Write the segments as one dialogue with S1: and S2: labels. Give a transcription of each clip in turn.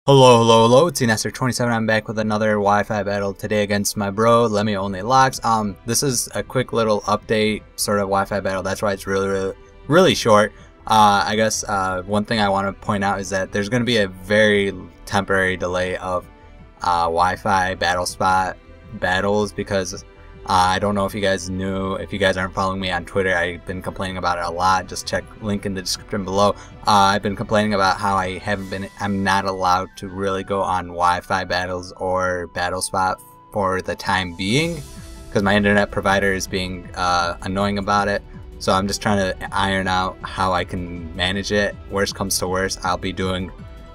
S1: Hello, it's Enestor and I'm back with another Wi-Fi battle today against my bro, LemioOnlyLockes. This is a quick little update, sort of Wi-Fi battle, that's why it's really short. I guess one thing I want to point out is that there's going to be a very temporary delay of Wi-Fi battle spot battles because I don't know if you guys knew. If you guys aren't following me on Twitter, I've been complaining about it a lot. Just check link in the description below. I've been complaining about how I'm not allowed to really go on Wi-Fi battles or battle spot for the time being because my internet provider is being annoying about it. So I'm just trying to iron out how I can manage it. Worst comes to worst, I'll be doing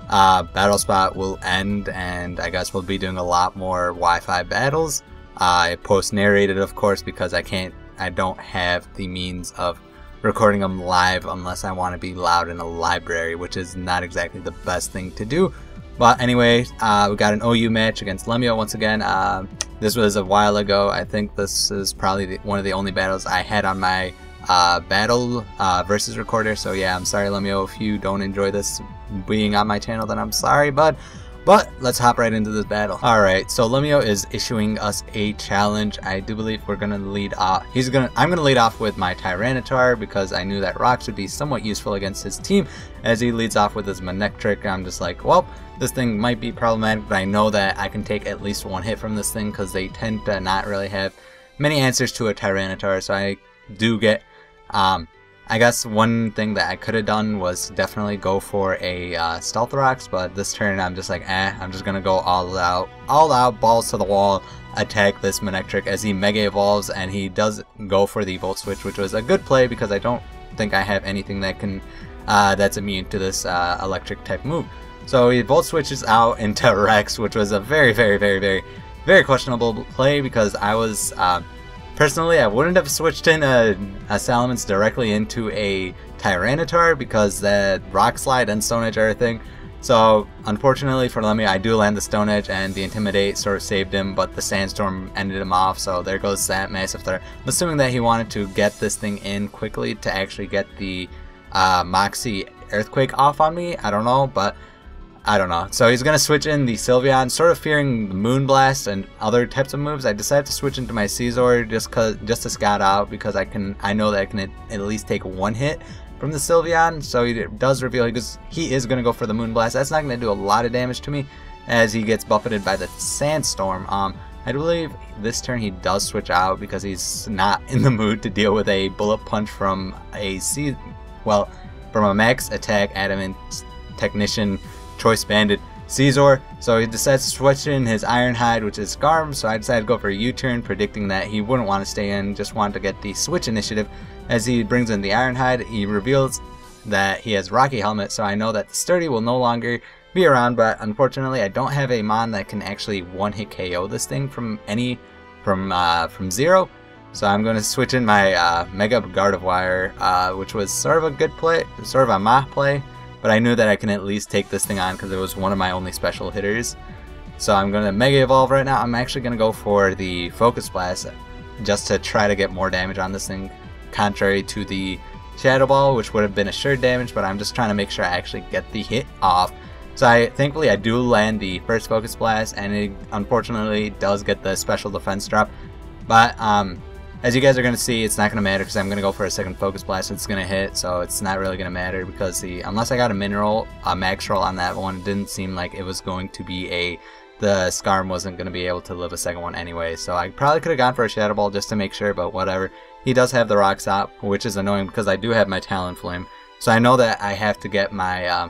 S1: battle spot will end, and I guess we'll be doing a lot more Wi-Fi battles. I post narrated, of course, because I don't have the means of recording them live unless I want to be loud in a library, which is not exactly the best thing to do. But anyway, we got an OU match against Lemio once again. This was a while ago. I think this is probably one of the only battles I had on my battle versus recorder. So yeah, I'm sorry, Lemio, if you don't enjoy this being on my channel, then I'm sorry, bud. But let's hop right into this battle. Alright, so Lemio is issuing us a challenge. I do believe we're gonna lead off. I'm gonna lead off with my Tyranitar because I knew that rocks would be somewhat useful against his team. As he leads off with his Manectric, I'm just like, well, this thing might be problematic, but I know that I can take at least one hit from this thing because they tend to not really have many answers to a Tyranitar. So I do get I guess one thing that I could have done was definitely go for a Stealth Rocks, but this turn I'm just like, I'm just gonna go all out, balls to the wall, attack this Manectric as he Mega Evolves, and he does go for the Volt Switch, which was a good play because I don't think I have anything that can that's immune to this electric type move. So he Volt Switches out into Rex, which was a very questionable play because I was personally, I wouldn't have switched in a Salamence directly into a Tyranitar because that Rock Slide and Stone Edge are a thing. So unfortunately for Lemio, I do land the Stone Edge and the Intimidate sort of saved him, but the Sandstorm ended him off, so there goes that massive threat. I'm assuming that he wanted to get this thing in quickly to actually get the Moxie Earthquake off on me. I don't know, but I don't know. So he's going to switch in the Sylveon, sort of fearing the Moonblast and other types of moves. I decided to switch into my Scizor just to scout out because I know that I can at least take one hit from the Sylveon. So he does reveal he is going to go for the Moonblast. That's not going to do a lot of damage to me as he gets buffeted by the Sandstorm. I believe this turn he does switch out because he's not in the mood to deal with a Bullet Punch from from a max attack Adamant Technician Choice Banded Scizor. So he decides to switch in his Ironhide, which is Scarm, so I decided to go for a U-turn, predicting that he wouldn't want to stay in, just wanted to get the switch initiative. As he brings in the Ironhide, he reveals that he has Rocky Helmet, so I know that the Sturdy will no longer be around, but unfortunately I don't have a Mon that can actually one-hit KO this thing from zero. So I'm going to switch in my Mega Gardevoir, which was sort of a good play, sort of a mah play. But I knew that I can at least take this thing on because it was one of my only special hitters. So I'm going to Mega Evolve right now. I'm actually going to go for the Focus Blast just to try to get more damage on this thing, contrary to the Shadow Ball, which would have been assured damage, but I'm just trying to make sure I actually get the hit off. So thankfully I do land the first Focus Blast, and it unfortunately does get the special defense drop. But as you guys are going to see, it's not going to matter because I'm going to go for a second Focus Blast. It's going to hit, so it's not really going to matter because unless I got a Max Roll on that one, it didn't seem like it was going to be the Scarm wasn't going to be able to live a second one anyway. So I probably could have gone for a Shadow Ball just to make sure, but whatever. He does have the Rock Stop, which is annoying because I do have my Talonflame. So I know that I have to get my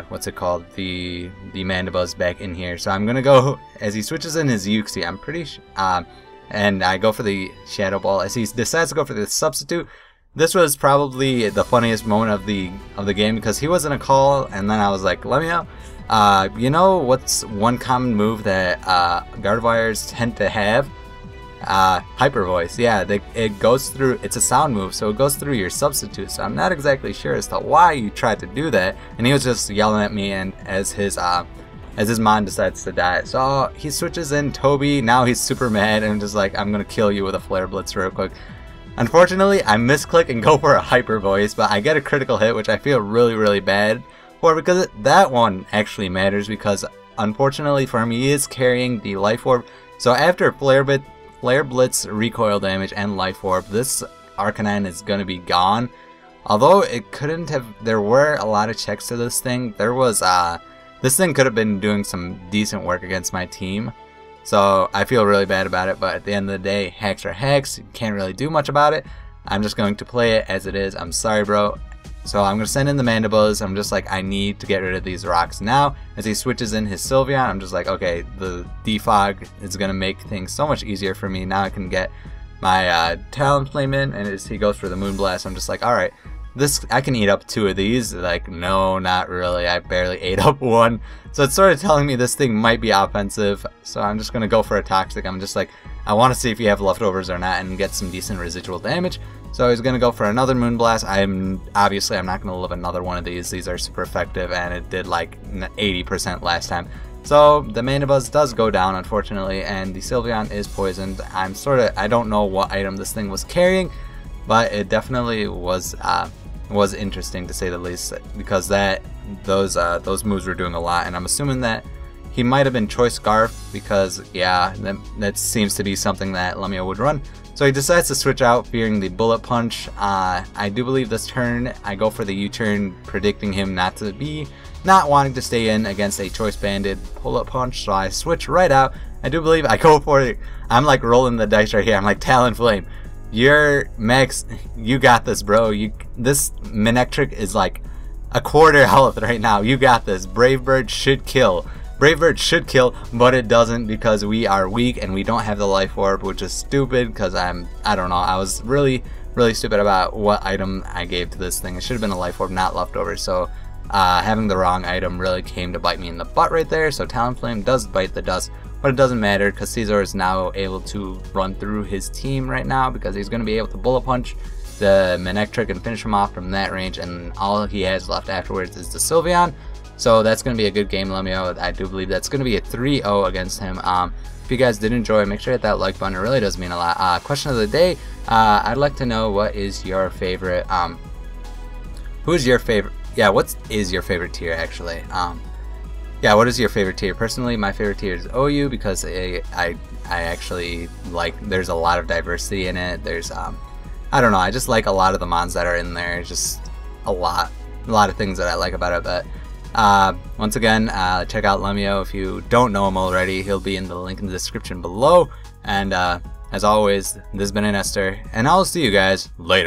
S1: what's it called, the Mandibuzz back in here. So I'm going to go, as he switches in his Uxie, I'm pretty and I go for the Shadow Ball as he decides to go for the Substitute. This was probably the funniest moment of the game because he wasn't a call, and then I was like, Lemio, you know what's one common move that Gardevoirs tend to have? Hyper Voice. Yeah, it goes through. It's a sound move, so it goes through your Substitute. So I'm not exactly sure as to why you tried to do that. And he was just yelling at me, and as his Mon decides to die. So he switches in Toby. Now he's super mad and just like, I'm gonna kill you with a Flare Blitz real quick. Unfortunately, I misclick and go for a Hyper Voice, but I get a critical hit, which I feel really bad orb, because that one actually matters, because unfortunately for him, he is carrying the life orb. So after Flare Blitz, recoil damage, and life orb, this Arcanine is going to be gone. Although it couldn't have, there were a lot of checks to this thing. There was, this thing could have been doing some decent work against my team. So I feel really bad about it, but at the end of the day, hacks are hacks. You can't really do much about it. I'm just going to play it as it is. I'm sorry, bro. So I'm going to send in the Mandibles. I'm just like, I need to get rid of these rocks now. As he switches in his Sylveon, I'm just like, okay, the defog is going to make things so much easier for me. Now I can get my Talonflame in, and as he goes for the Moonblast, I'm just like, alright, this, I can eat up 2 of these. Like, no, not really. I barely ate up 1. So it's sort of telling me this thing might be offensive. So I'm just going to go for a Toxic. I'm just like, I want to see if you have leftovers or not and get some decent residual damage. So he's going to go for another Moonblast. Obviously I'm not going to live another one of these. These are super effective, and it did like 80% last time. So the Mandibuzz does go down, unfortunately, and the Sylveon is poisoned. I don't know what item this thing was carrying, but it definitely was interesting to say the least, because those moves were doing a lot, and I'm assuming that he might have been Choice Scarf, because yeah, that seems to be something that Lemio would run. So he decides to switch out, fearing the Bullet Punch. I do believe this turn I go for the U-turn, predicting him not wanting to stay in against a Choice Banded Bullet Punch. So I switch right out. I do believe I go for it. I'm like rolling the dice right here. I'm like, Talonflame, you're Max. You got this, bro. This Manectric is like a quarter health right now. You got this. Brave Bird should kill. Brave Bird should kill, but it doesn't, because we are weak and we don't have the life orb, which is stupid, because I don't know, I was really stupid about what item I gave to this thing. It should have been a life orb, not leftover. So having the wrong item really came to bite me in the butt right there. So Talonflame does bite the dust, but it doesn't matter, because Caesar is now able to run through his team right now, because he's going to be able to Bullet Punch the Manectric and finish him off from that range, and all he has left afterwards is the Sylveon. So that's going to be a good game, Lemio. I do believe that's going to be a 3-0 against him. If you guys did enjoy, make sure to hit that like button. It really does mean a lot. Question of the day, I'd like to know, what is your favorite, what is your favorite tier, actually? Yeah, what is your favorite tier? Personally, my favorite tier is OU, because I actually like, there's a lot of diversity in it. There's, I don't know, I just like a lot of the mons that are in there. Just a lot of things that I like about it. But once again, check out Lemio if you don't know him already. He'll be in the link in the description below. And as always, this has been Enestor, and I'll see you guys later.